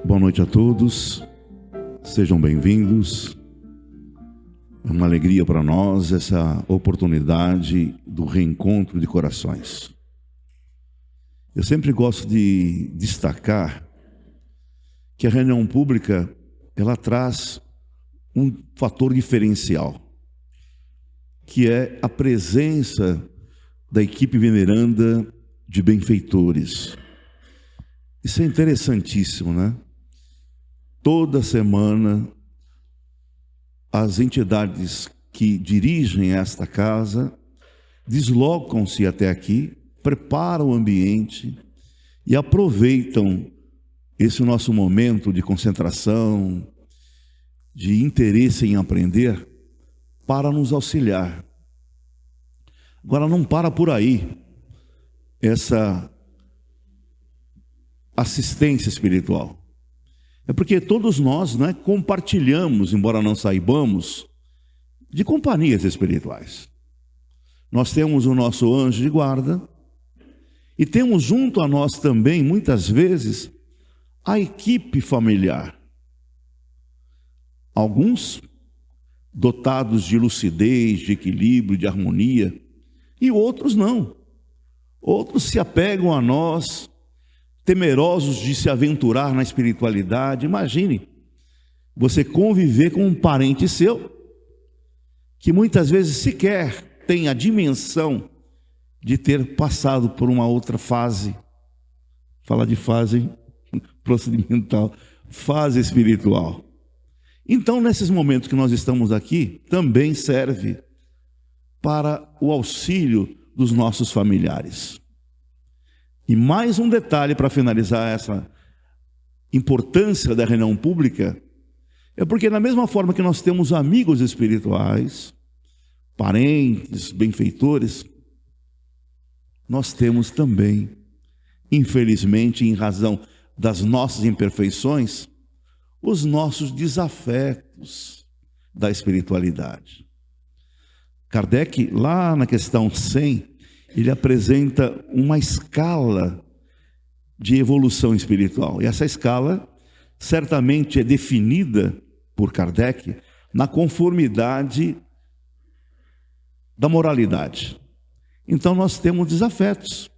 Boa noite a todos, sejam bem-vindos. É uma alegria para nós essa oportunidade do reencontro de corações. Eu sempre gosto de destacar que a reunião pública, ela traz um fator diferencial, que é a presença da equipe veneranda de benfeitores. Isso é interessantíssimo, né? Toda semana, as entidades que dirigem esta casa deslocam-se até aqui, preparam o ambiente e aproveitam esse nosso momento de concentração, de interesse em aprender, para nos auxiliar. Agora, não para por aí essa assistência espiritual. É porque todos nós, né, compartilhamos, embora não saibamos, de companhias espirituais. Nós temos o nosso anjo de guarda e temos junto a nós também, muitas vezes, a equipe familiar. Alguns dotados de lucidez, de equilíbrio, de harmonia, e outros não. Outros se apegam a nós, temerosos de se aventurar na espiritualidade. Imagine você conviver com um parente seu que muitas vezes sequer tem a dimensão de ter passado por uma outra fase. Fala de fase procedimental, fase espiritual. Então, nesses momentos que nós estamos aqui, também serve para o auxílio dos nossos familiares. E mais um detalhe para finalizar essa importância da reunião pública, é porque da mesma forma que nós temos amigos espirituais, parentes, benfeitores, nós temos também, infelizmente, em razão das nossas imperfeições, os nossos desafetos da espiritualidade. Kardec, lá na questão 100, ele apresenta uma escala de evolução espiritual. E essa escala certamente é definida por Kardec na conformidade da moralidade. Então nós temos desafetos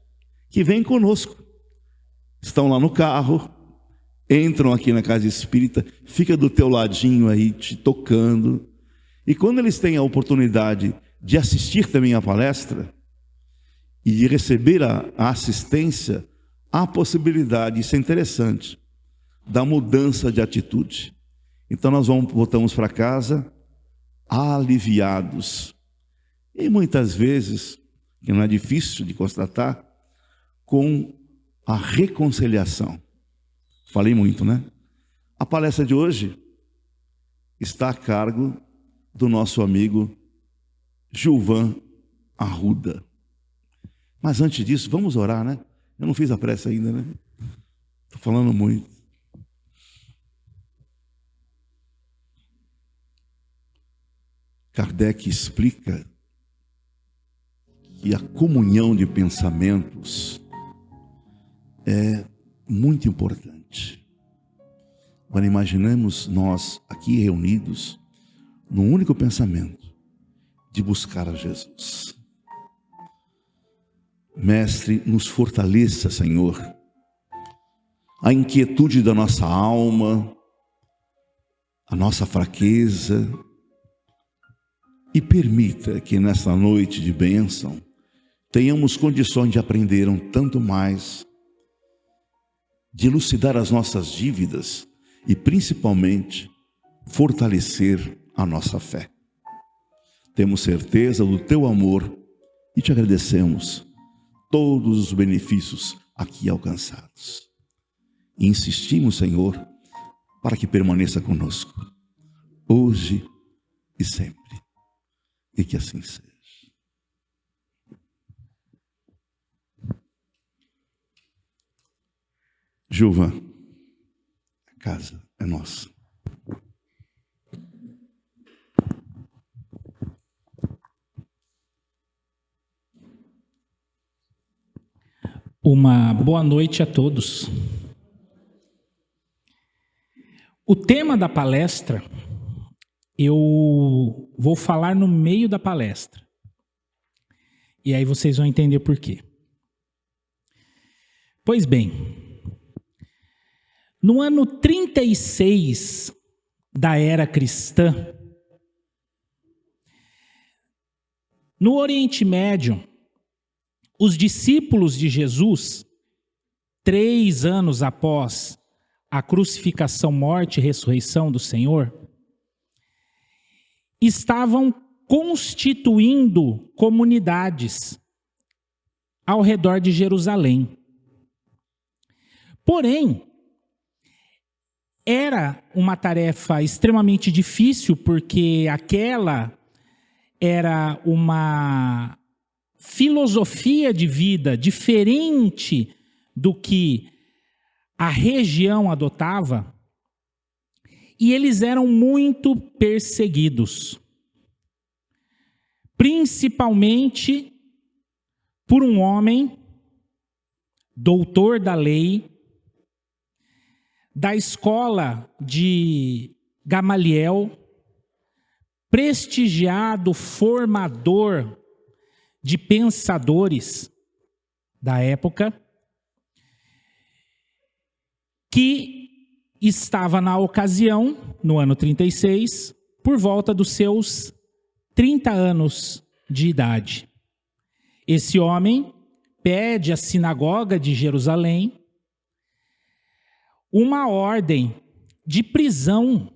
que vêm conosco. Estão lá no carro, entram aqui na casa espírita, fica do teu ladinho aí te tocando. E quando eles têm a oportunidade de assistir também a palestra e de receber a assistência, há a possibilidade, isso é interessante, da mudança de atitude. Então nós voltamos para casa aliviados. E muitas vezes, que não é difícil de constatar, com a reconciliação. Falei muito, né? A palestra de hoje está a cargo do nosso amigo Gilvan Arruda. Mas antes disso, vamos orar, né? Eu não fiz a prece ainda, né? Estou falando muito. Kardec explica que a comunhão de pensamentos é muito importante. Agora imaginemos nós aqui reunidos num único pensamento de buscar a Jesus. Mestre, nos fortaleça, Senhor, a inquietude da nossa alma, a nossa fraqueza, e permita que nesta noite de bênção tenhamos condições de aprender um tanto mais, de elucidar as nossas dívidas e principalmente fortalecer a nossa fé. Temos certeza do teu amor e te agradecemos todos os benefícios aqui alcançados. E insistimos, Senhor, para que permaneça conosco, hoje e sempre. E que assim seja. Gilvan, a casa é nossa. Uma boa noite a todos. O tema da palestra, eu vou falar no meio da palestra. E aí vocês vão entender por quê. Pois bem, no ano 36 da era cristã, no Oriente Médio, os discípulos de Jesus, 3 anos após a crucificação, morte e ressurreição do Senhor, estavam constituindo comunidades ao redor de Jerusalém. Porém, era uma tarefa extremamente difícil, porque aquela era uma filosofia de vida diferente do que a região adotava, e eles eram muito perseguidos, principalmente por um homem, doutor da lei, da escola de Gamaliel, prestigiado formador de pensadores da época, que estava na ocasião, no ano 36, por volta dos seus 30 anos de idade. Esse homem pede à sinagoga de Jerusalém uma ordem de prisão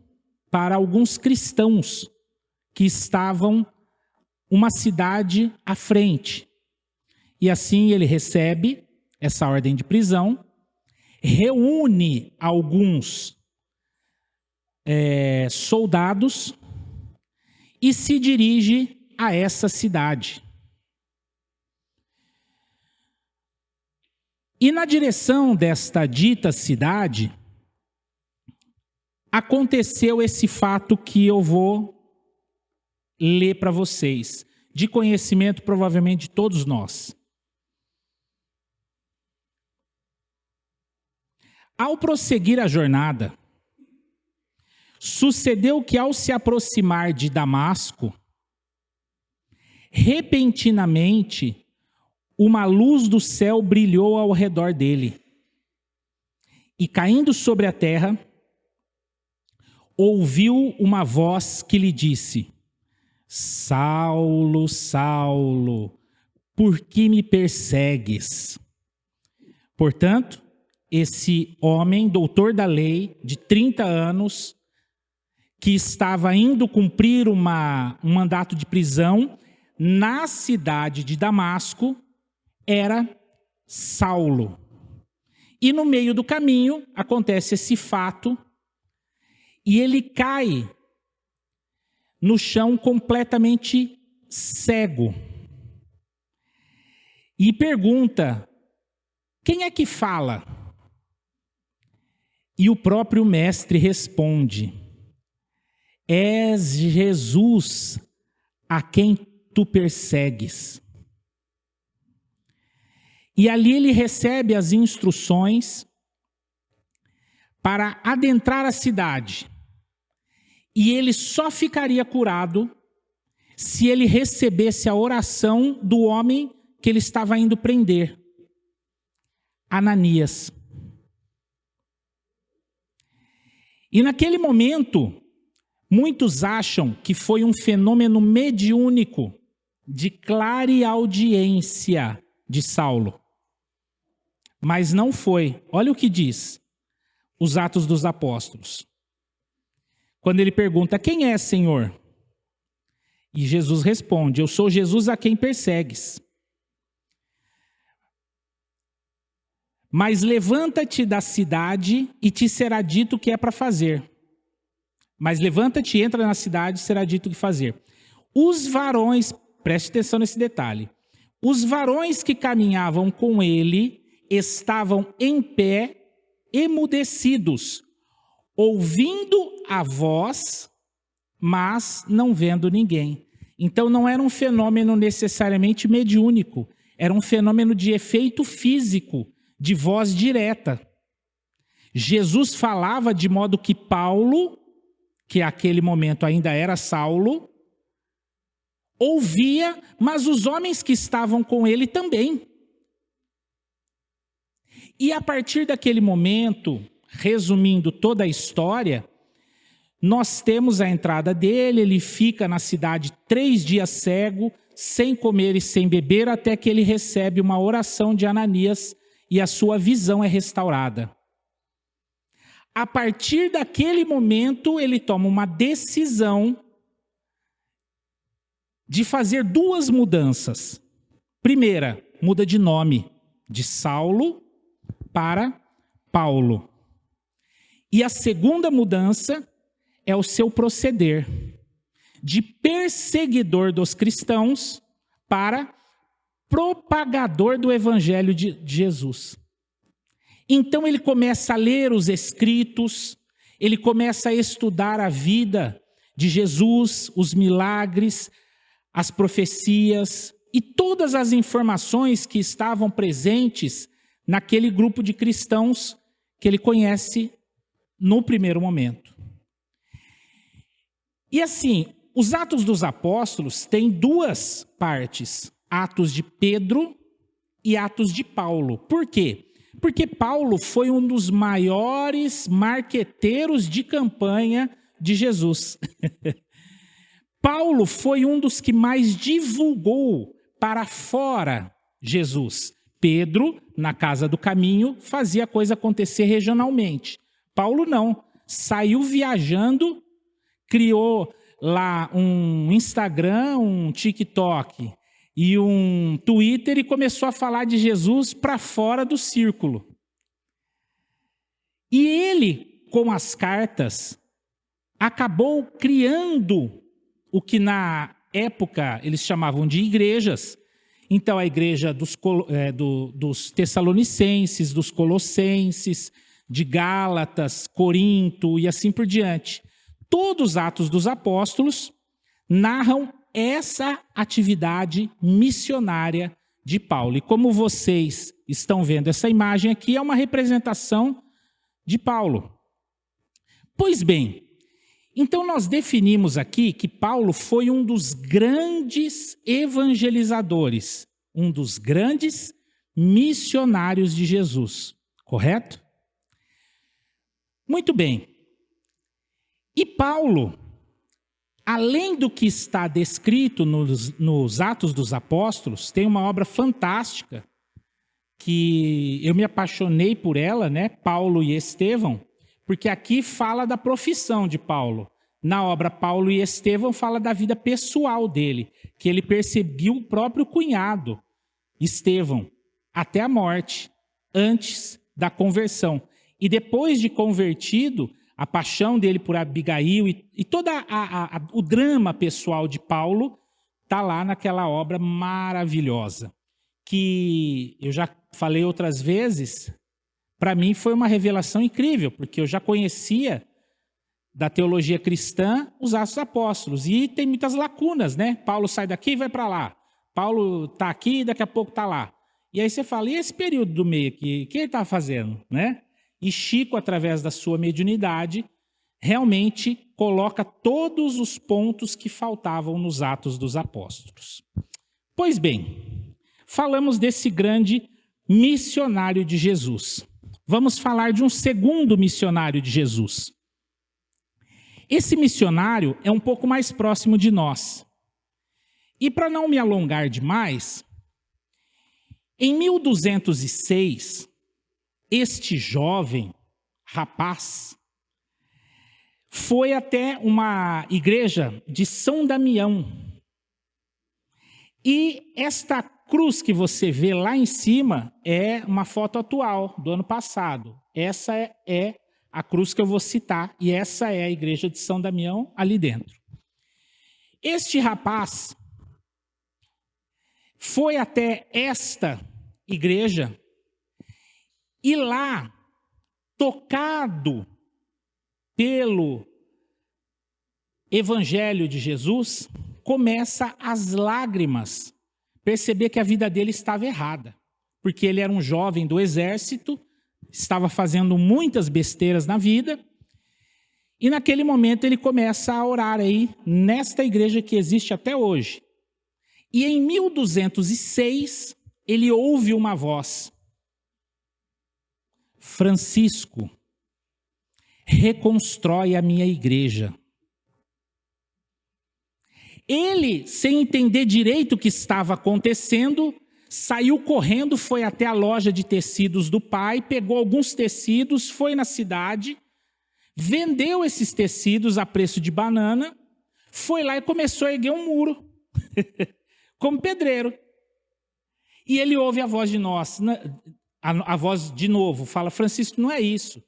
para alguns cristãos que estavam uma cidade à frente. E assim ele recebe essa ordem de prisão, reúne alguns soldados e se dirige a essa cidade. E na direção desta dita cidade, aconteceu esse fato que eu vou ler para vocês, de conhecimento provavelmente de todos nós. Ao prosseguir a jornada, sucedeu que ao se aproximar de Damasco, repentinamente, uma luz do céu brilhou ao redor dele. E caindo sobre a terra, ouviu uma voz que lhe disse: Saulo, Saulo, por que me persegues? Portanto, esse homem, doutor da lei, de 30 anos, que estava indo cumprir um mandato de prisão na cidade de Damasco, era Saulo. E no meio do caminho acontece esse fato, e ele cai no chão completamente cego. E pergunta: quem é que fala? E o próprio mestre responde: És Jesus a quem tu persegues. E ali ele recebe as instruções para adentrar a cidade. E ele só ficaria curado se ele recebesse a oração do homem que ele estava indo prender, Ananias. E naquele momento, muitos acham que foi um fenômeno mediúnico de clareaudiência de Saulo. Mas não foi. Olha o que diz os Atos dos Apóstolos. Quando ele pergunta: quem é, Senhor? E Jesus responde: eu sou Jesus a quem persegues. Mas levanta-te da cidade e te será dito o que é para fazer. Mas levanta-te, entra na cidade e será dito o que fazer. Os varões, preste atenção nesse detalhe, os varões que caminhavam com ele estavam em pé, emudecidos, ouvindo a voz, mas não vendo ninguém. Então não era um fenômeno necessariamente mediúnico, era um fenômeno de efeito físico, de voz direta. Jesus falava de modo que Paulo, que naquele momento ainda era Saulo, ouvia, mas os homens que estavam com ele também. E a partir daquele momento, resumindo toda a história, nós temos a entrada dele, ele fica na cidade 3 dias cego, sem comer e sem beber, até que ele recebe uma oração de Ananias e a sua visão é restaurada. A partir daquele momento, ele toma uma decisão de fazer 2 mudanças. Primeira, muda de nome, de Saulo para Paulo. E a segunda mudança é o seu proceder, de perseguidor dos cristãos para propagador do evangelho de Jesus. Então ele começa a ler os escritos, ele começa a estudar a vida de Jesus, os milagres, as profecias e todas as informações que estavam presentes naquele grupo de cristãos que ele conhece no primeiro momento. E assim, os Atos dos Apóstolos têm 2 partes, Atos de Pedro e Atos de Paulo. Por quê? Porque Paulo foi um dos maiores marqueteiros de campanha de Jesus. Paulo foi um dos que mais divulgou para fora Jesus. Pedro, na Casa do Caminho, fazia a coisa acontecer regionalmente. Paulo não, saiu viajando, criou lá um Instagram, um TikTok e um Twitter e começou a falar de Jesus para fora do círculo. E ele, com as cartas, acabou criando o que na época eles chamavam de igrejas. Então a igreja dos Tessalonicenses, dos Colossenses, de Gálatas, Corinto e assim por diante. Todos os Atos dos Apóstolos narram essa atividade missionária de Paulo. E como vocês estão vendo essa imagem aqui, é uma representação de Paulo. Pois bem, então nós definimos aqui que Paulo foi um dos grandes evangelizadores, um dos grandes missionários de Jesus, correto? Muito bem. E Paulo, além do que está descrito nos Atos dos Apóstolos, tem uma obra fantástica que eu me apaixonei por ela, né? Paulo e Estevão, porque aqui fala da profissão de Paulo. Na obra Paulo e Estevão fala da vida pessoal dele, que ele perseguiu o próprio cunhado, Estevão, até a morte, antes da conversão. E depois de convertido, a paixão dele por Abigail e todo o drama pessoal de Paulo está lá naquela obra maravilhosa, que eu já falei outras vezes, para mim foi uma revelação incrível, porque eu já conhecia da teologia cristã os Atos dos Apóstolos, e tem muitas lacunas, né? Paulo sai daqui e vai para lá, Paulo está aqui e daqui a pouco está lá. E aí você fala, e esse período do meio aqui, o que ele está fazendo, né? E Chico, através da sua mediunidade, realmente coloca todos os pontos que faltavam nos Atos dos Apóstolos. Pois bem, falamos desse grande missionário de Jesus. Vamos falar de um segundo missionário de Jesus. Esse missionário é um pouco mais próximo de nós. E para não me alongar demais, em 1206, este jovem rapaz foi até uma igreja de São Damião. E esta cruz que você vê lá em cima é uma foto atual, do ano passado. Essa é a cruz que eu vou citar, e essa é a igreja de São Damião ali dentro. Este rapaz foi até esta igreja e lá, tocado pelo evangelho de Jesus, começa as lágrimas, perceber que a vida dele estava errada, porque ele era um jovem do exército, estava fazendo muitas besteiras na vida. E naquele momento ele começa a orar aí nesta igreja que existe até hoje. E em 1206 ele ouve uma voz: Francisco, reconstrói a minha igreja. Ele, sem entender direito o que estava acontecendo, saiu correndo, foi até a loja de tecidos do pai, pegou alguns tecidos, foi na cidade, vendeu esses tecidos a preço de banana, foi lá e começou a erguer um muro, como pedreiro. E ele ouve a voz de nós, a voz de novo, fala: Francisco, não é isso.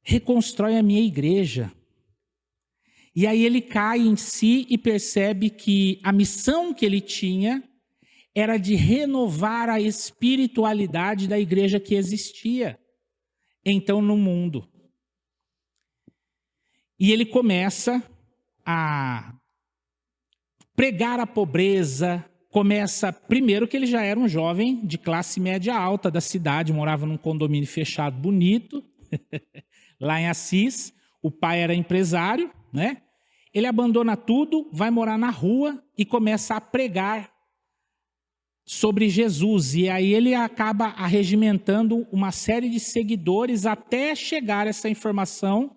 Reconstrói a minha igreja. E aí ele cai em si e percebe que a missão que ele tinha era de renovar a espiritualidade da igreja que existia então no mundo. E ele começa a pregar a pobreza, primeiro que ele já era um jovem de classe média alta da cidade, morava num condomínio fechado bonito, lá em Assis. O pai era empresário, né? Ele abandona tudo, vai morar na rua e começa a pregar sobre Jesus. E aí ele acaba arregimentando uma série de seguidores até chegar essa informação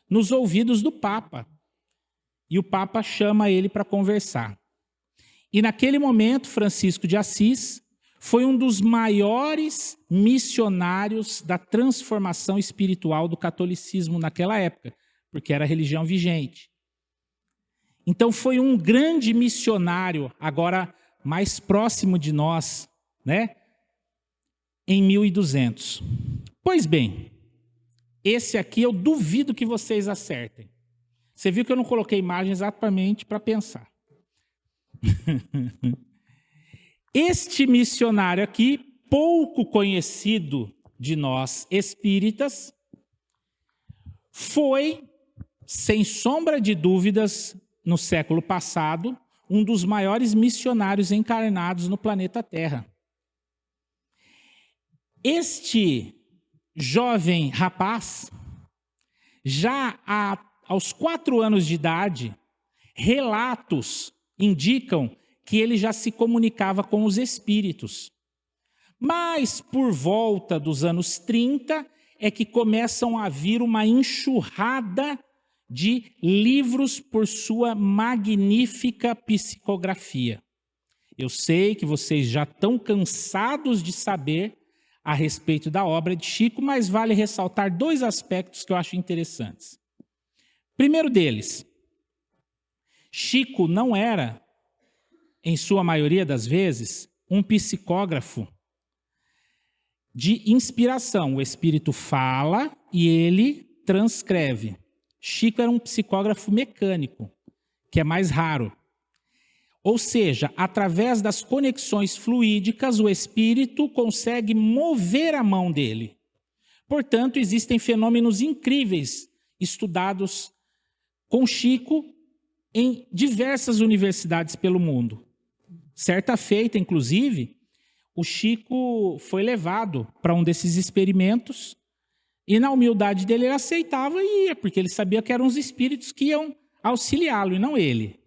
nos ouvidos do Papa. E o Papa chama ele para conversar. E naquele momento, Francisco de Assis foi um dos maiores missionários da transformação espiritual do catolicismo naquela época, porque era a religião vigente. Então foi um grande missionário, agora mais próximo de nós, né? Em 1200. Pois bem, esse aqui eu duvido que vocês acertem. Você viu que eu não coloquei imagem exatamente para pensar. Este missionário aqui, pouco conhecido de nós espíritas, foi, sem sombra de dúvidas, no século passado, um dos maiores missionários encarnados no planeta Terra. Este jovem rapaz, já aos 4 anos de idade, relatos indicam que ele já se comunicava com os espíritos. Mas por volta dos anos 30 é que começam a vir uma enxurrada de livros por sua magnífica psicografia. Eu sei que vocês já estão cansados de saber a respeito da obra de Chico, mas vale ressaltar 2 aspectos que eu acho interessantes. Primeiro deles, Chico não era, em sua maioria das vezes, um psicógrafo de inspiração. O Espírito fala e ele transcreve. Chico era um psicógrafo mecânico, que é mais raro. Ou seja, através das conexões fluídicas, o Espírito consegue mover a mão dele. Portanto, existem fenômenos incríveis estudados com Chico em diversas universidades pelo mundo. Certa feita, inclusive, o Chico foi levado para um desses experimentos e, na humildade dele, ele aceitava e ia, porque ele sabia que eram os espíritos que iam auxiliá-lo e não ele.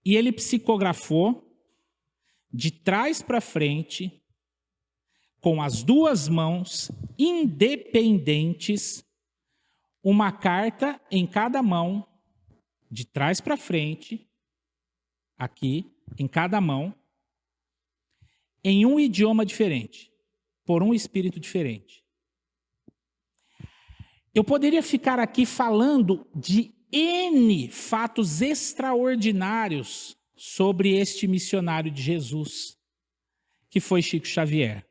E ele psicografou de trás para frente, com as 2 mãos independentes, uma carta em cada mão, de trás para frente, aqui, em cada mão, em um idioma diferente, por um espírito diferente. Eu poderia ficar aqui falando de N fatos extraordinários sobre este missionário de Jesus, que foi Chico Xavier.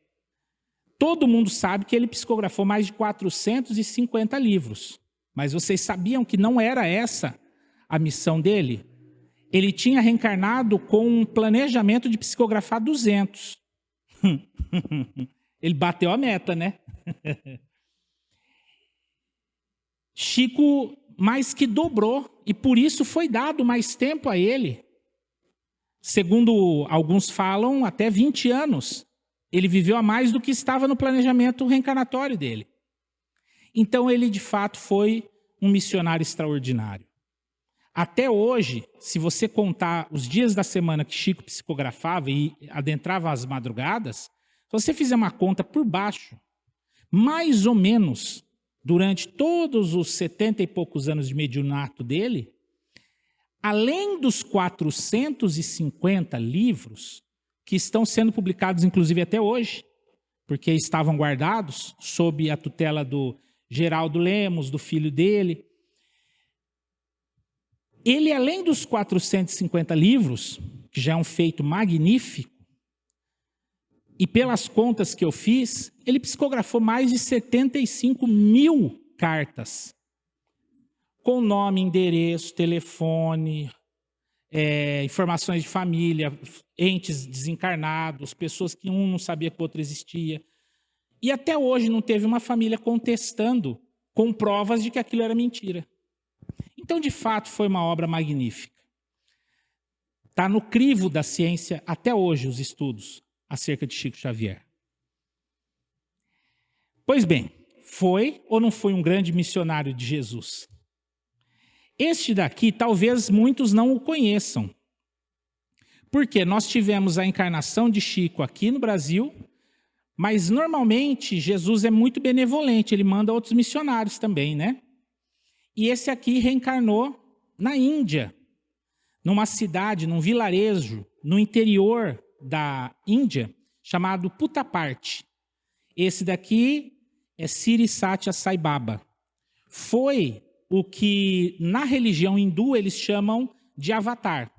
Todo mundo sabe que ele psicografou mais de 450 livros, mas vocês sabiam que não era essa a missão dele? Ele tinha reencarnado com um planejamento de psicografar 200. Ele bateu a meta, né? Chico mais que dobrou, e por isso foi dado mais tempo a ele. Segundo alguns falam, até 20 anos Ele viveu a mais do que estava no planejamento reencarnatório dele. Então, ele, de fato, foi um missionário extraordinário. Até hoje, se você contar os dias da semana que Chico psicografava e adentrava as madrugadas, se você fizer uma conta por baixo, mais ou menos, durante todos os 70 e poucos anos de mediunato dele, além dos 450 livros que estão sendo publicados, inclusive até hoje, porque estavam guardados sob a tutela do Geraldo Lemos, do filho dele, ele, além dos 450 livros, que já é um feito magnífico, e pelas contas que eu fiz, ele psicografou mais de 75 mil cartas, com nome, endereço, telefone, informações de família, entes desencarnados, pessoas que um não sabia que o outro existia. E até hoje não teve uma família contestando com provas de que aquilo era mentira. Então, de fato, foi uma obra magnífica. Está no crivo da ciência até hoje os estudos acerca de Chico Xavier. Pois bem, foi ou não foi um grande missionário de Jesus? Este daqui, talvez muitos não o conheçam. Porque nós tivemos a encarnação de Chico aqui no Brasil, mas normalmente Jesus é muito benevolente, ele manda outros missionários também, né? E esse aqui reencarnou na Índia, numa cidade, num vilarejo, no interior da Índia, chamado Puttaparthi. Esse daqui é Sri Satya Sai Baba. Foi o que na religião hindu eles chamam de avatar.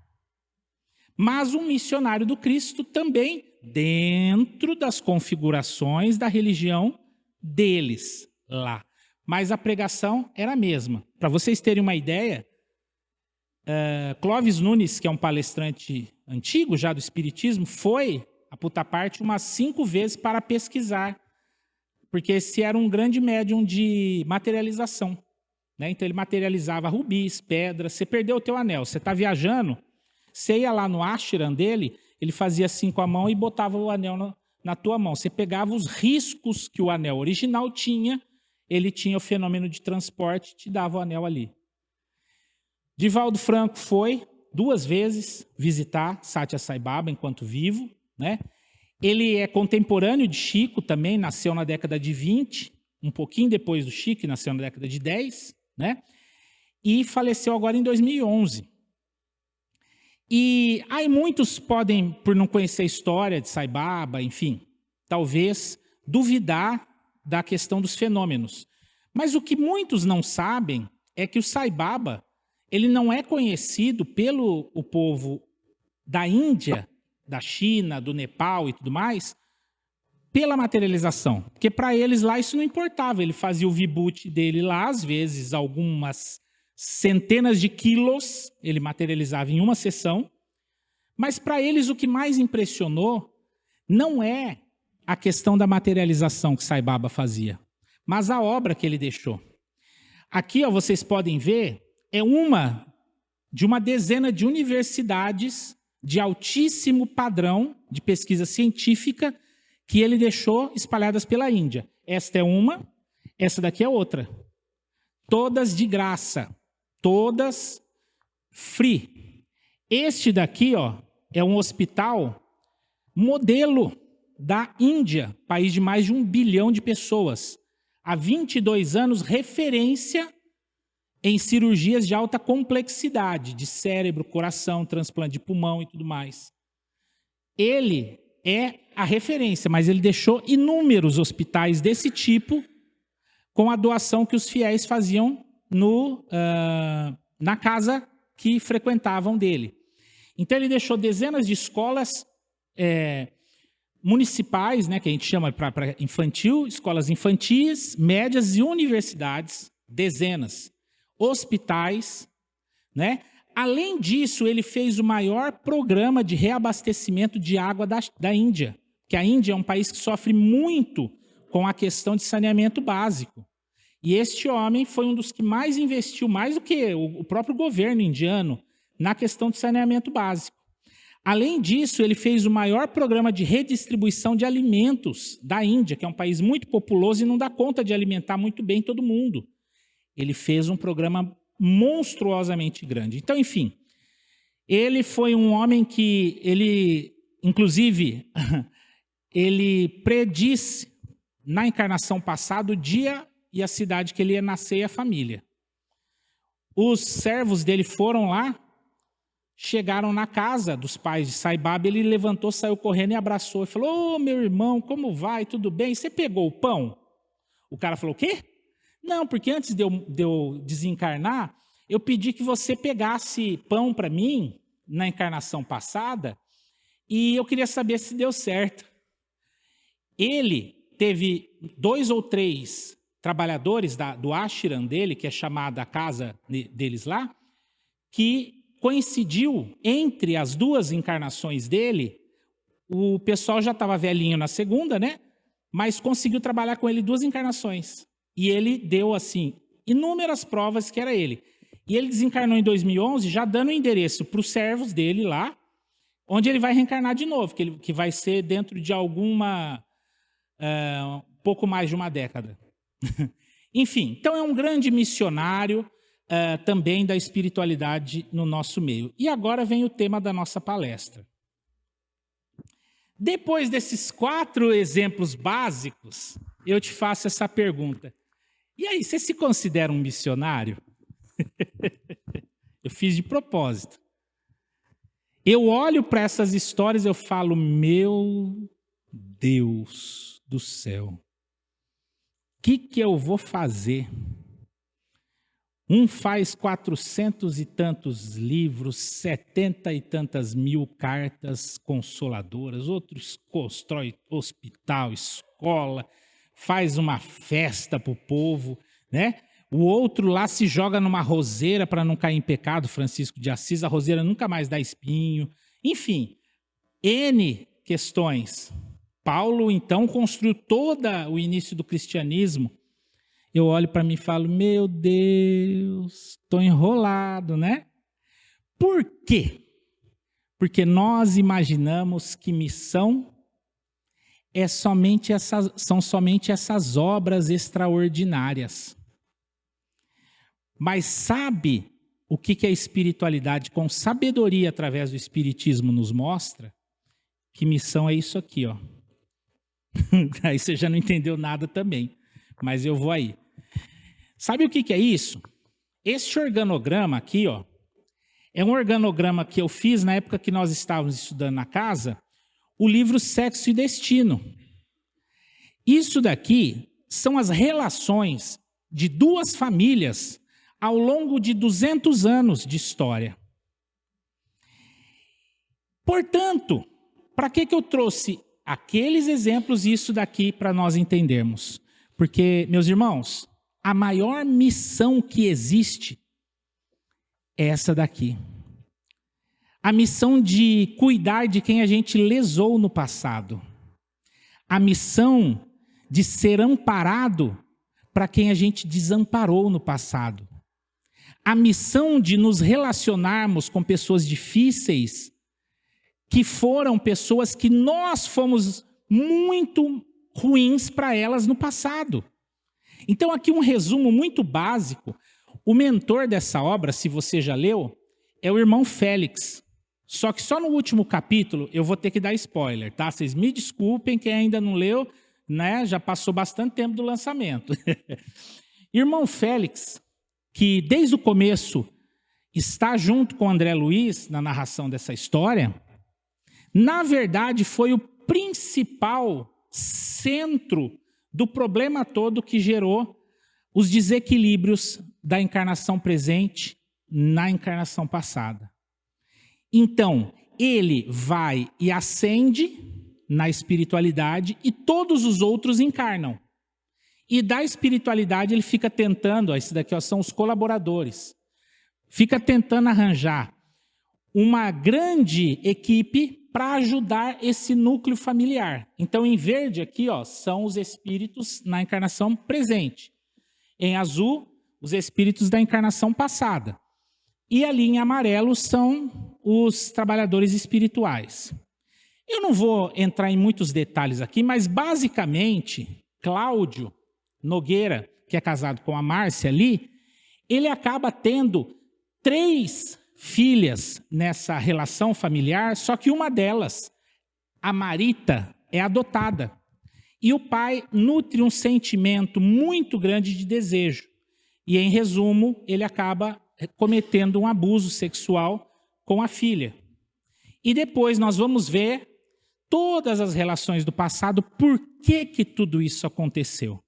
Mas um missionário do Cristo também dentro das configurações da religião deles lá. Mas a pregação era a mesma. Para vocês terem uma ideia, Clóvis Nunes, que é um palestrante antigo já do Espiritismo, foi a Puttaparthi umas 5 vezes para pesquisar, porque esse era um grande médium de materialização. Né? Então ele materializava rubis, pedras. Você perdeu o teu anel, você está viajando, você ia lá no ashram dele, ele fazia assim com a mão e botava o anel na tua mão. Você pegava os riscos que o anel original tinha, ele tinha o fenômeno de transporte, te dava o anel ali. Divaldo Franco foi 2 vezes visitar Satya Sai Baba enquanto vivo, né? Ele é contemporâneo de Chico também, nasceu na década de 20, um pouquinho depois do Chico, nasceu na década de 10, né? E faleceu agora em 2011. E aí muitos podem, por não conhecer a história de Sai Baba, enfim, talvez duvidar da questão dos fenômenos. Mas o que muitos não sabem é que o Sai Baba, ele não é conhecido pelo o povo da Índia, da China, do Nepal e tudo mais, pela materialização. Porque para eles lá isso não importava. Ele fazia o vibhuti dele lá, às vezes algumas centenas de quilos ele materializava em uma sessão. Mas para eles o que mais impressionou não é a questão da materialização que Sai Baba fazia, mas a obra que ele deixou. Aqui, ó, vocês podem ver, é uma de uma dezena de universidades de altíssimo padrão de pesquisa científica que ele deixou espalhadas pela Índia. Esta é uma, essa daqui é outra. Todas de graça, todas free. Este daqui, ó, é um hospital modelo da Índia, país de mais de 1 bilhão de pessoas. Há 22 anos, referência em cirurgias de alta complexidade, de cérebro, coração, transplante de pulmão e tudo mais. Ele é a referência, mas ele deixou inúmeros hospitais desse tipo com a doação que os fiéis faziam na casa que frequentavam dele. Então ele deixou dezenas de escolas municipais, né, que a gente chama para infantil, escolas infantis, médias e universidades, dezenas, hospitais, né? Além disso, ele fez o maior programa de reabastecimento de água da Índia, que a Índia é um país que sofre muito com a questão de saneamento básico. E este homem foi um dos que mais investiu, mais do que o próprio governo indiano, na questão de saneamento básico. Além disso, ele fez o maior programa de redistribuição de alimentos da Índia, que é um país muito populoso e não dá conta de alimentar muito bem todo mundo. Ele fez um programa monstruosamente grande. Então, enfim, ele foi um homem que, inclusive, ele predisse na encarnação passada o dia e a cidade que ele ia nascer e a família. Os servos dele foram lá, chegaram na casa dos pais de Sai Baba, ele levantou, saiu correndo e abraçou e falou: "Ô, meu irmão, como vai? Tudo bem? Você pegou o pão?" O cara falou: "O quê?" "Não, porque antes de eu desencarnar, eu pedi que você pegasse pão para mim na encarnação passada e eu queria saber se deu certo." Ele teve 2 ou 3 trabalhadores do ashram dele, que é chamada a casa deles lá, que coincidiu entre as 2 encarnações dele. O pessoal já estava velhinho na segunda, né? Mas conseguiu trabalhar com ele 2 encarnações. E ele deu, assim, inúmeras provas que era ele. E ele desencarnou em 2011, já dando o endereço para os servos dele lá, onde ele vai reencarnar de novo, que vai ser dentro de pouco mais de uma década. Enfim, então é um grande missionário também da espiritualidade no nosso meio. E agora vem o tema da nossa palestra. Depois desses 4 exemplos básicos, eu te faço essa pergunta. E aí, você se considera um missionário? Eu fiz de propósito. Eu olho para essas histórias e eu falo: meu Deus do céu, o que eu vou fazer? Um faz 400 e tantos livros, 70 e tantas mil cartas consoladoras, outros constrói hospital, escola, faz uma festa para o povo, né? O outro lá se joga numa roseira para não cair em pecado, Francisco de Assis, a roseira nunca mais dá espinho. Enfim, N questões. Paulo, então, construiu todo o início do cristianismo. Eu olho para mim e falo: meu Deus, estou enrolado, né? Por quê? Porque nós imaginamos que missão são somente essas obras extraordinárias. Mas sabe o que a espiritualidade, com sabedoria através do espiritismo, nos mostra? Que missão é isso aqui, ó. Aí você já não entendeu nada também, mas eu vou aí. Sabe o que é isso? Este organograma aqui, ó, é um organograma que eu fiz na época que nós estávamos estudando na casa, o livro Sexo e Destino. Isso daqui são as relações de 2 famílias ao longo de 200 anos de história. Portanto, para que eu trouxe aqueles exemplos e isso daqui para nós entendermos? Porque, meus irmãos, a maior missão que existe é essa daqui. A missão de cuidar de quem a gente lesou no passado. A missão de ser amparado para quem a gente desamparou no passado. A missão de nos relacionarmos com pessoas difíceis, que foram pessoas que nós fomos muito ruins para elas no passado. Então, aqui um resumo muito básico. O mentor dessa obra, se você já leu, é o irmão Félix. Só que só no último capítulo eu vou ter que dar spoiler, tá? Vocês me desculpem, quem ainda não leu, né? Já passou bastante tempo do lançamento. Irmão Félix, que desde o começo está junto com André Luiz na narração dessa história, na verdade foi o principal centro do problema todo que gerou os desequilíbrios da encarnação presente na encarnação passada. Então, ele vai e ascende na espiritualidade e todos os outros encarnam. E da espiritualidade ele fica tentando, esses daqui ó, são os colaboradores, fica tentando arranjar uma grande equipe para ajudar esse núcleo familiar. Então, em verde aqui ó, são os espíritos na encarnação presente. Em azul, os espíritos da encarnação passada. E ali em amarelo são os trabalhadores espirituais. Eu não vou entrar em muitos detalhes aqui, mas basicamente, Cláudio Nogueira, que é casado com a Márcia ali, ele acaba tendo 3 filhas nessa relação familiar, só que uma delas, a Marita, é adotada. E o pai nutre um sentimento muito grande de desejo. E, em resumo, ele acaba cometendo um abuso sexual com a filha. E depois nós vamos ver todas as relações do passado, por que tudo isso aconteceu.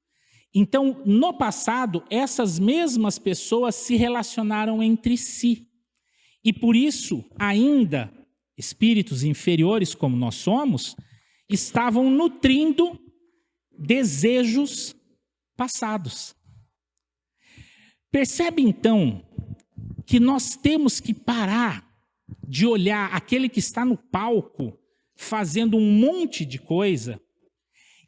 Então, no passado, essas mesmas pessoas se relacionaram entre si. E por isso, ainda, espíritos inferiores como nós somos, estavam nutrindo desejos passados. Percebe, então, que nós temos que parar de olhar aquele que está no palco fazendo um monte de coisa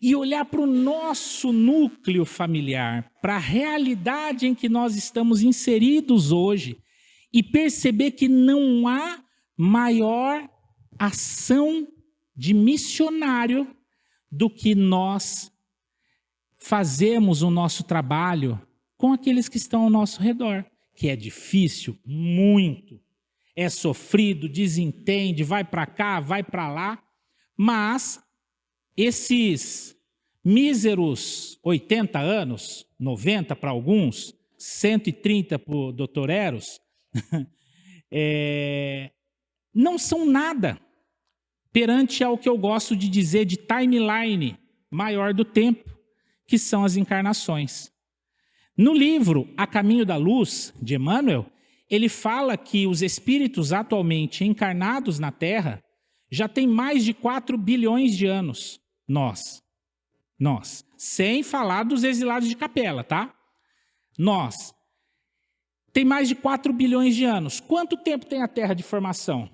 e olhar para o nosso núcleo familiar, para a realidade em que nós estamos inseridos hoje e perceber que não há maior ação de missionário do que nós fazemos o nosso trabalho com aqueles que estão ao nosso redor, que é difícil, muito, é sofrido, desentende, vai para cá, vai para lá, mas esses míseros 80 anos, 90 para alguns, 130 para o Dr. Eros, não são nada perante ao que eu gosto de dizer de timeline maior do tempo, que são as encarnações. No livro A Caminho da Luz, de Emmanuel, ele fala que os espíritos atualmente encarnados na Terra já têm mais de 4 bilhões de anos. Nós. Sem falar dos exilados de capela, tá? Nós. Tem mais de 4 bilhões de anos. Quanto tempo tem a Terra de formação?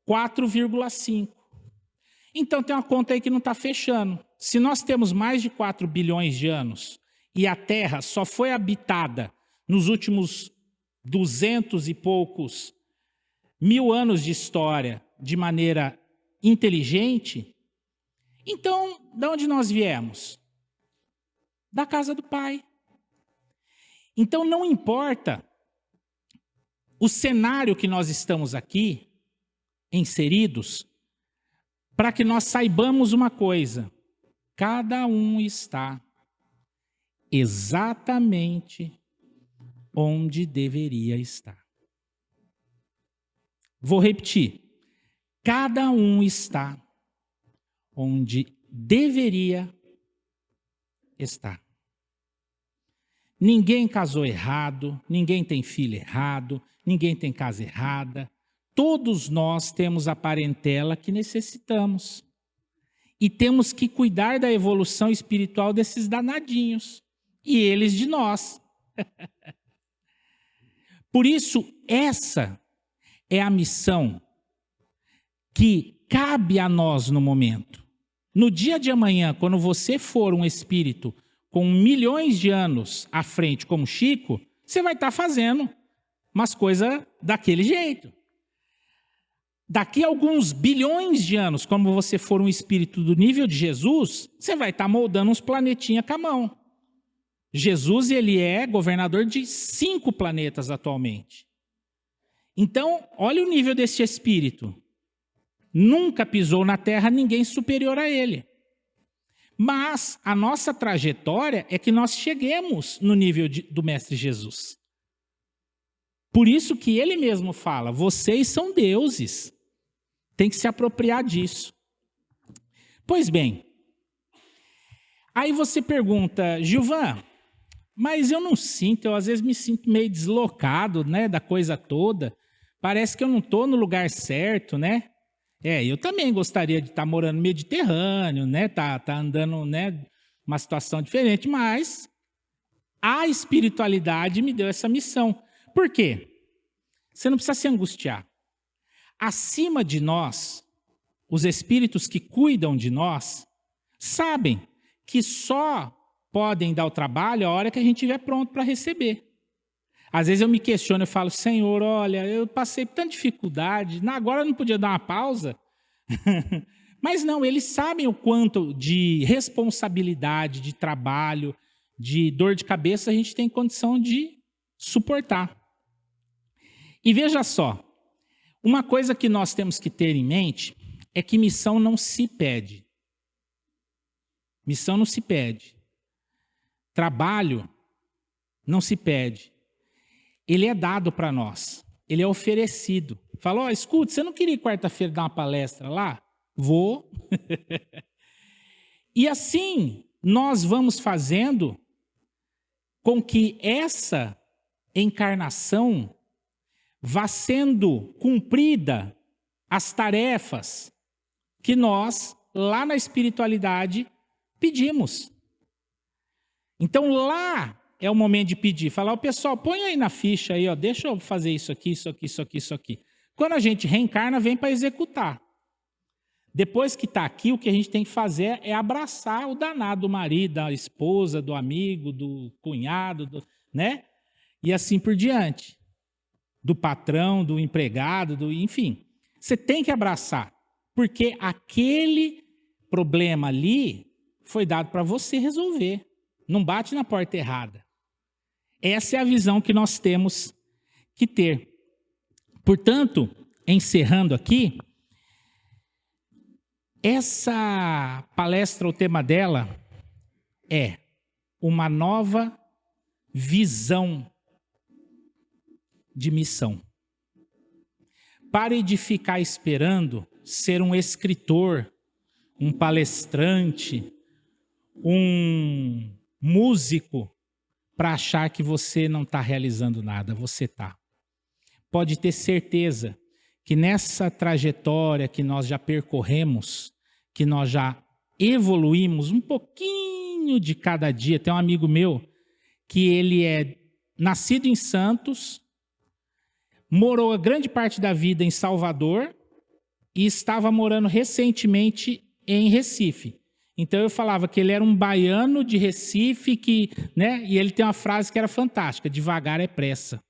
4,5. Então tem uma conta aí que não está fechando. Se nós temos mais de 4 bilhões de anos e a Terra só foi habitada nos últimos 200 e poucos mil anos de história de maneira inteligente, então, de onde nós viemos? Da casa do Pai. Então, não importa o cenário que nós estamos aqui inseridos, para que nós saibamos uma coisa: cada um está exatamente onde deveria estar. Vou repetir. Cada um está onde deveria estar. Ninguém casou errado, ninguém tem filho errado, ninguém tem casa errada. Todos nós temos a parentela que necessitamos. E temos que cuidar da evolução espiritual desses danadinhos. E eles de nós. Por isso, essa é a missão que cabe a nós no momento. No dia de amanhã, quando você for um espírito com milhões de anos à frente, como Chico, você vai estar fazendo umas coisas daquele jeito. Daqui a alguns bilhões de anos, como você for um espírito do nível de Jesus, você vai estar moldando uns planetinhas com a mão. Jesus, ele é governador de 5 planetas atualmente. Então, olha o nível desse espírito. Nunca pisou na terra ninguém superior a ele. Mas a nossa trajetória é que nós cheguemos no nível do Mestre Jesus. Por isso que ele mesmo fala, vocês são deuses. Tem que se apropriar disso. Pois bem, aí você pergunta, Gilvan, mas eu não sinto, eu às vezes me sinto meio deslocado, né, da coisa toda. Parece que eu não estou no lugar certo, né? Eu também gostaria de estar morando no Mediterrâneo, né? Tá andando, né, uma situação diferente, mas a espiritualidade me deu essa missão. Por quê? Você não precisa se angustiar. Acima de nós, os espíritos que cuidam de nós, sabem que só podem dar o trabalho a hora que a gente estiver pronto para receber. Às vezes eu me questiono, eu falo, Senhor, olha, eu passei por tanta dificuldade, agora eu não podia dar uma pausa? Mas não, eles sabem o quanto de responsabilidade, de trabalho, de dor de cabeça a gente tem condição de suportar. E veja só, uma coisa que nós temos que ter em mente é que missão não se pede. Missão não se pede. Trabalho não se pede. Ele é dado para nós. Ele é oferecido. Falou, escuta, você não queria ir quarta-feira dar uma palestra lá? Vou. E assim nós vamos fazendo com que essa encarnação vá sendo cumprida as tarefas que nós, lá na espiritualidade, pedimos. Então lá é o momento de pedir. Falar, pessoal, põe aí na ficha aí, ó, deixa eu fazer isso aqui, isso aqui, isso aqui, isso aqui. Quando a gente reencarna, vem para executar. Depois que está aqui, o que a gente tem que fazer é abraçar o danado do marido, da esposa, do amigo, do cunhado, né? E assim por diante. Do patrão, do empregado, enfim. Você tem que abraçar, porque aquele problema ali foi dado para você resolver. Não bate na porta errada. Essa é a visão que nós temos que ter. Portanto, encerrando aqui, essa palestra, o tema dela é uma nova visão de missão. Pare de ficar esperando ser um escritor, um palestrante, um músico para achar que você não está realizando nada. Você está. Pode ter certeza que nessa trajetória que nós já percorremos, que nós já evoluímos um pouquinho de cada dia. Tem um amigo meu que ele é nascido em Santos, morou a grande parte da vida em Salvador e estava morando recentemente em Recife. Então eu falava que ele era um baiano de Recife, né? E ele tem uma frase que era fantástica, devagar é pressa.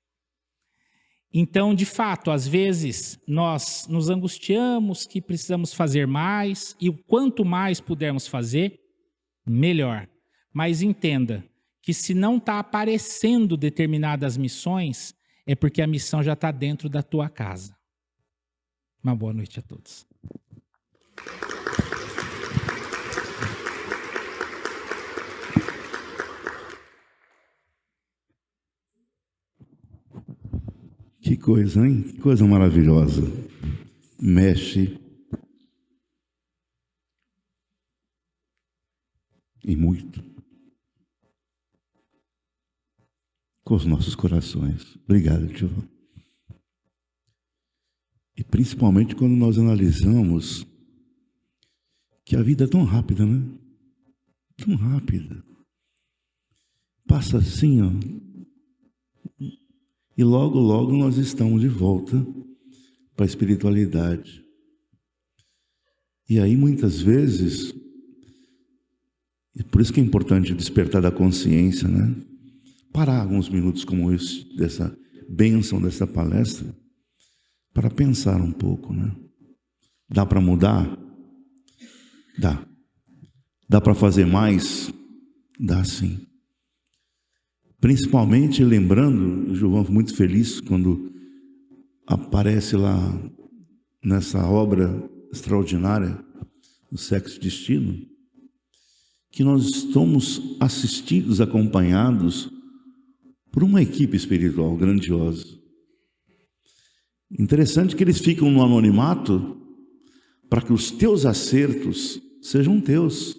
Então, de fato, às vezes nós nos angustiamos que precisamos fazer mais e o quanto mais pudermos fazer, melhor. Mas entenda que se não está aparecendo determinadas missões, é porque a missão já está dentro da tua casa. Uma boa noite a todos. Que coisa, hein? Que coisa maravilhosa. Mexe e muito com os nossos corações. Obrigado, tio. E principalmente quando nós analisamos que a vida é tão rápida, né? Tão rápida. Passa assim, ó. E logo, logo nós estamos de volta para a espiritualidade. E aí, muitas vezes, e por isso que é importante despertar da consciência, né? Parar alguns minutos como esse, dessa bênção, dessa palestra, para pensar um pouco, né? Dá para mudar? Dá. Dá para fazer mais? Dá sim. Principalmente lembrando, o Giovanni foi muito feliz quando aparece lá nessa obra extraordinária, O Sexo e Destino, que nós estamos assistidos, acompanhados por uma equipe espiritual grandiosa. Interessante que eles ficam no anonimato para que os teus acertos sejam teus.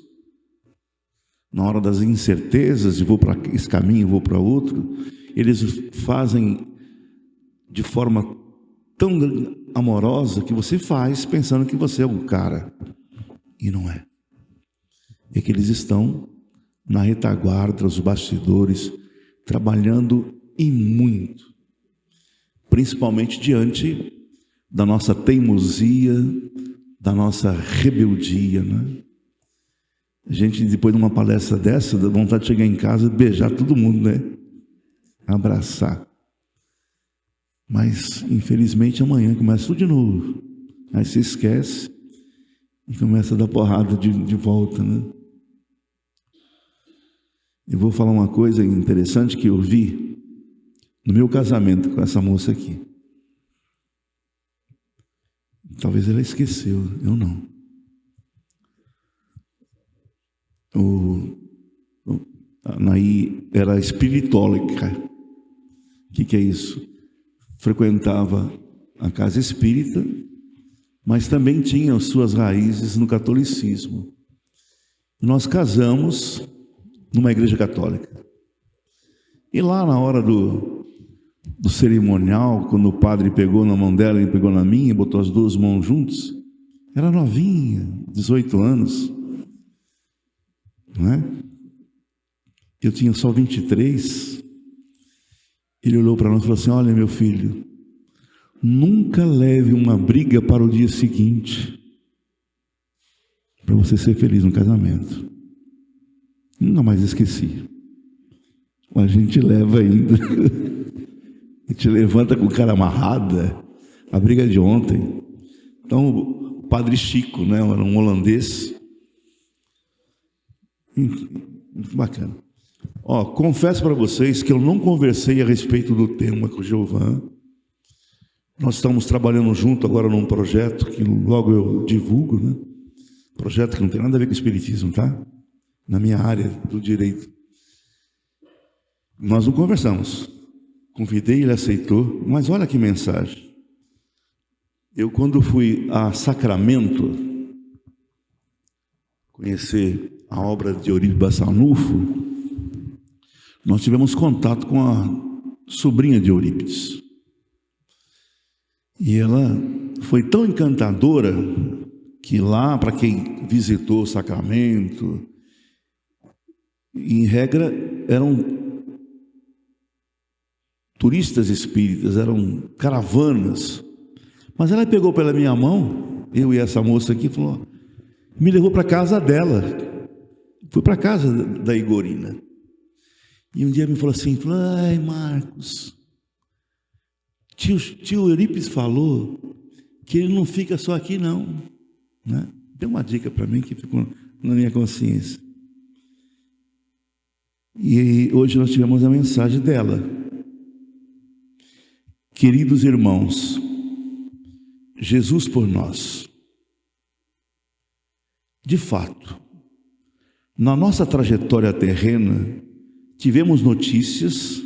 Na hora das incertezas, vou para esse caminho, vou para outro, eles fazem de forma tão amorosa que você faz pensando que você é o cara. E não é. É que eles estão na retaguarda, os bastidores, trabalhando e muito. Principalmente diante da nossa teimosia, da nossa rebeldia, né? A gente, depois de uma palestra dessa, dá vontade de chegar em casa e beijar todo mundo, né? Abraçar. Mas, infelizmente, amanhã começa tudo de novo. Aí você esquece e começa a dar porrada de volta, né? Eu vou falar uma coisa interessante que eu vi no meu casamento com essa moça aqui. Talvez ela esqueceu, eu não. A Anaí era espiritólica. O que é isso? Frequentava a casa espírita, mas também tinha as suas raízes no catolicismo. Nós casamos numa igreja católica. E lá na hora do cerimonial, quando o padre pegou na mão dela e pegou na minha, botou as duas mãos juntos, era novinha, 18 anos, não é? Eu tinha só 23. Ele olhou para nós e falou assim: olha, meu filho, nunca leve uma briga para o dia seguinte, para você ser feliz no casamento. Nunca mais esqueci. A gente leva ainda. A gente levanta com cara amarrada. A briga de ontem. Então, o padre Chico, né, era um holandês. Muito bacana. Confesso para vocês que eu não conversei a respeito do tema com o Giovan. Nós estamos trabalhando junto agora num projeto que logo eu divulgo, né? Projeto que não tem nada a ver com o espiritismo, tá? Na minha área do direito. Nós não conversamos. Convidei, ele aceitou, mas olha que mensagem. Eu, quando fui a Sacramento conhecer a obra de Eurípides Bassanufo, nós tivemos contato com a sobrinha de Eurípides. E ela foi tão encantadora que lá, para quem visitou o Sacramento, em regra, eram turistas espíritas, eram caravanas. Mas ela pegou pela minha mão, eu e essa moça aqui, falou, me levou para a casa dela. Fui para a casa da Igorina. E um dia me falou assim, ai, Marcos, tio Eurípides falou que ele não fica só aqui não, né? Deu uma dica para mim que ficou na minha consciência. E hoje nós tivemos a mensagem dela. Queridos irmãos, Jesus por nós. De fato, na nossa trajetória terrena, tivemos notícias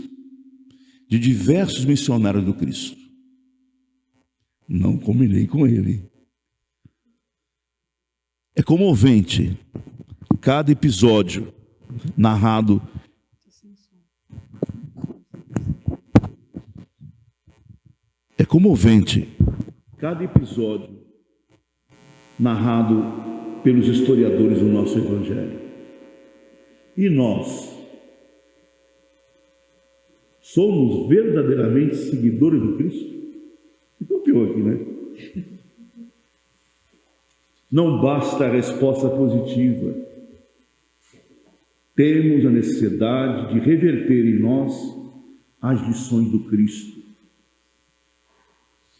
de diversos missionários do Cristo. Não combinei com ele. É comovente cada episódio narrado. É comovente cada episódio narrado pelos historiadores do nosso Evangelho. E nós somos verdadeiramente seguidores do Cristo? Se copiou aqui, né? Não basta a resposta positiva. Temos a necessidade de reverter em nós as lições do Cristo,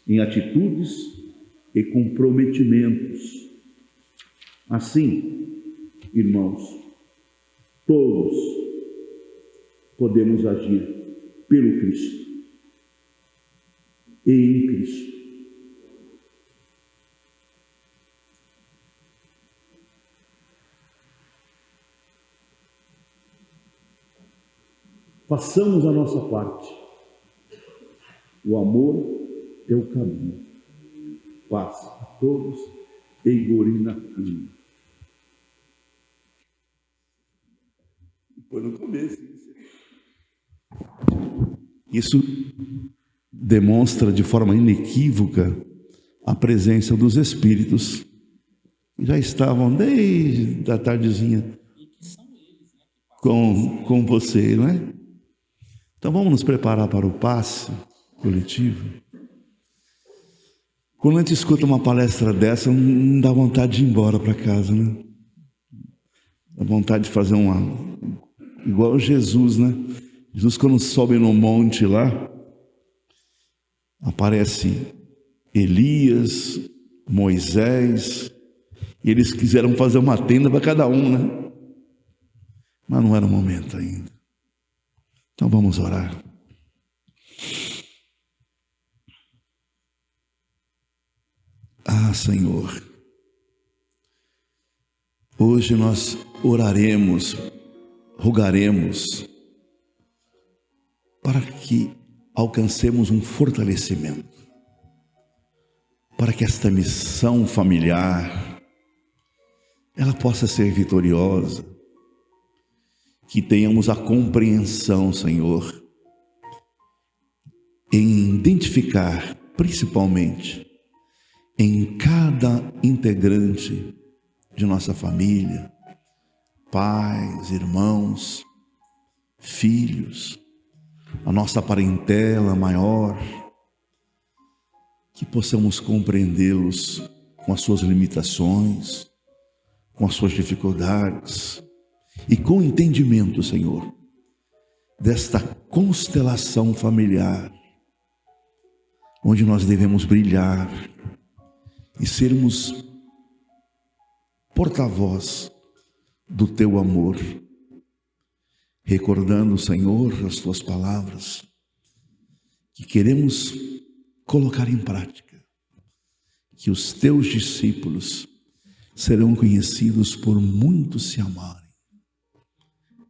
em atitudes e comprometimentos. Assim, irmãos, todos podemos agir pelo Cristo e em Cristo. Façamos a nossa parte. O amor é o caminho. Paz a todos. Igorina. Foi no começo. Isso demonstra de forma inequívoca a presença dos espíritos que já estavam desde a tardezinha com você, não é? Então vamos nos preparar para o passe coletivo. Quando a gente escuta uma palestra dessa, não dá vontade de ir embora para casa, né? Dá vontade de fazer igual Jesus, né? Jesus, quando sobe no monte lá, Aparece Elias, Moisés, e eles quiseram fazer uma tenda para cada um, né? Mas não era o momento ainda. Então vamos orar. Ah, Senhor, hoje nós oraremos, rogaremos, para que alcancemos um fortalecimento, para que esta missão familiar, ela possa ser vitoriosa, que tenhamos a compreensão, Senhor, em identificar, principalmente, em cada integrante de nossa família, pais, irmãos, filhos, a nossa parentela maior, que possamos compreendê-los com as suas limitações, com as suas dificuldades, e com entendimento, Senhor, desta constelação familiar, onde nós devemos brilhar e sermos porta-voz do Teu amor, recordando, Senhor, as Tuas palavras, que queremos colocar em prática, que os Teus discípulos serão conhecidos por muitos se amarem.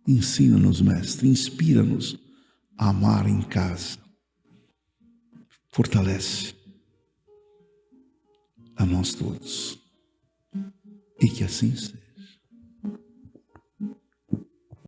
Ensina-nos, Mestre, inspira-nos a amar em casa. Fortalece a nós todos. E que assim seja.